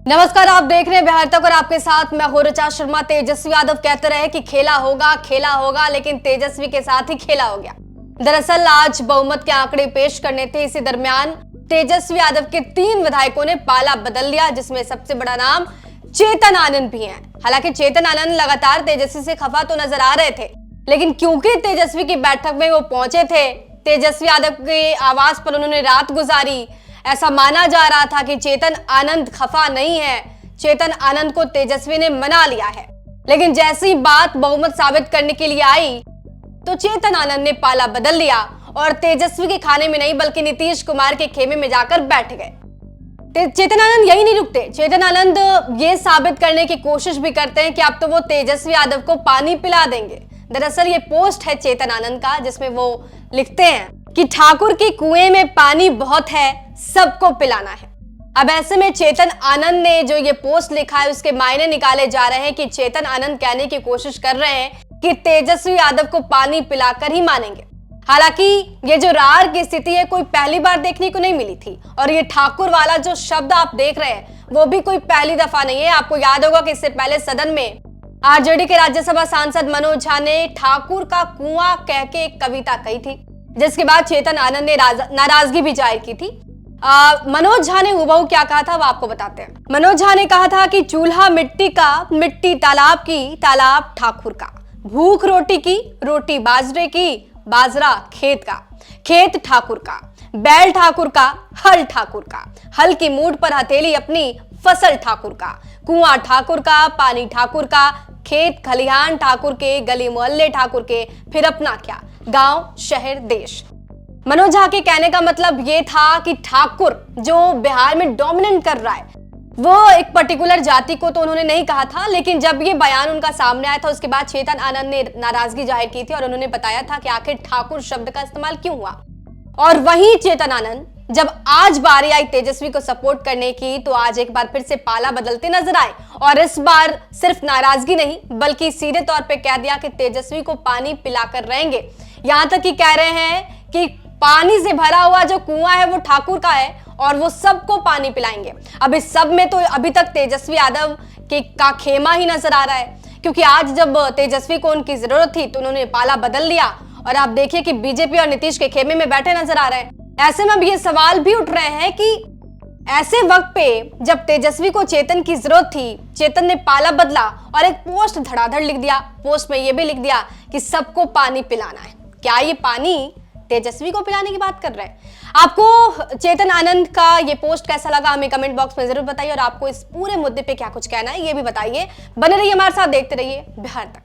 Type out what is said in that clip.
नमस्कार, आप देख रहे हैं बिहार तक और आपके साथ मैं हूं ऋचा शर्मा। तेजस्वी यादव कहते रहे कि खेला होगा, लेकिन तेजस्वी के साथ ही खेला हो गया। दरअसल आज बहुमत के आंकड़े पेश करने थे। इसी दरमियान तेजस्वी यादव के 3 विधायकों ने पाला बदल लिया, जिसमें सबसे बड़ा नाम चेतन आनंद भी है। हालांकि चेतन आनंद लगातार तेजस्वी से खफा तो नजर आ रहे थे, लेकिन क्योंकि तेजस्वी की बैठक में वो पहुंचे थे, तेजस्वी यादव के आवास पर उन्होंने रात गुजारी। ऐसा माना जा रहा था कि चेतन आनंद खफा नहीं है, चेतन आनंद को तेजस्वी ने मना लिया है। लेकिन जैसी बात बहुमत साबित करने के लिए आई तो चेतन आनंद ने पाला बदल लिया और तेजस्वी के खाने में नहीं बल्कि नीतीश कुमार के खेमे में जाकर बैठ गए। चेतन आनंद यही नहीं रुकते, चेतन आनंद ये साबित करने की कोशिश भी करते हैं कि अब तो वो तेजस्वी यादव को पानी पिला देंगे। दरअसल ये पोस्ट है चेतन आनंद का, जिसमें वो लिखते हैं कि ठाकुर के कुएं में पानी बहुत है, सबको पिलाना है। अब ऐसे में चेतन आनंद ने जो ये पोस्ट लिखा है उसके मायने निकाले जा रहे हैं कि चेतन आनंद कहने की कोशिश कर रहे हैं कि तेजस्वी यादव को पानी पिलाकर ही मानेंगे। हालांकि ये जो रार की स्थिति है कोई पहली बार देखने को नहीं मिली थी, और ये ठाकुर वाला जो शब्द आप देख रहे हैं वो भी कोई पहली दफा नहीं है। आपको याद होगा कि इससे पहले सदन में आरजेडी के राज्यसभा सांसद मनोज झा ने ठाकुर का कुआं कह के एक कविता कही थी, जिसके बाद चेतन आनंद ने नाराजगी भी जाहिर की थी। मनोज झा ने हुबहू क्या कहा था वो आपको बताते हैं। मनोज झा ने कहा था कि चूल्हा मिट्टी का, मिट्टी तालाब की, तालाब ठाकुर का, भूख रोटी की, रोटी बाजरे की, बाजरा खेत का, खेत ठाकुर का, बैल ठाकुर का, हल ठाकुर का, हल की मूठ पर हथेली अपनी, फसल ठाकुर का, कुआं ठाकुर का, पानी ठाकुर का, खेत खलिहान ठाकुर के, गली मोहल्ले ठाकुर के, फिर अपना क्या, गांव शहर देश। मनोज झा के कहने का मतलब ये था कि ठाकुर जो बिहार में डोमिनेट कर रहा है वो एक पर्टिकुलर जाति को तो उन्होंने नहीं कहा था, लेकिन जब ये बयान उनका सामने आया था उसके बाद चेतन आनंद ने नाराजगी जाहिर की थी और उन्होंने बताया था कि आखिर ठाकुर शब्द का इस्तेमाल क्यों हुआ। और वहीं चेतन आनंद जब आज बारी आई तेजस्वी को सपोर्ट करने की तो आज एक बार फिर से पाला बदलते नजर आए, और इस बार सिर्फ नाराजगी नहीं बल्कि सीधे तौर पे कह दिया कि तेजस्वी को पानी पिलाकर रहेंगे। यहां तक कि कह रहे हैं कि पानी से भरा हुआ जो कुआं है वो ठाकुर का है और वो सबको पानी पिलाएंगे। अब इस सब में तो अभी तक तेजस्वी यादव का खेमा ही नजर आ रहा है, क्योंकि आज जब तेजस्वी को उनकी जरूरत थी तो उन्होंने पाला बदल लिया और आप देखिए कि बीजेपी और नीतीश के खेमे में बैठे नजर आ रहे हैं। ऐसे में अब ये सवाल भी उठ रहे हैं कि ऐसे वक्त पे जब तेजस्वी को चेतन की जरूरत थी, चेतन ने पाला बदला और एक पोस्ट धड़ाधड़ लिख दिया। पोस्ट में ये भी लिख दिया कि सबको पानी पिलाना है। क्या ये पानी तेजस्वी को पिलाने की बात कर रहे हैं? आपको चेतन आनंद का ये पोस्ट कैसा लगा हमें कमेंट बॉक्स में जरूर बताइए, और आपको इस पूरे मुद्दे पे क्या कुछ कहना है ये भी बताइए। बने रहिए हमारे साथ, देखते रहिए बिहार तक।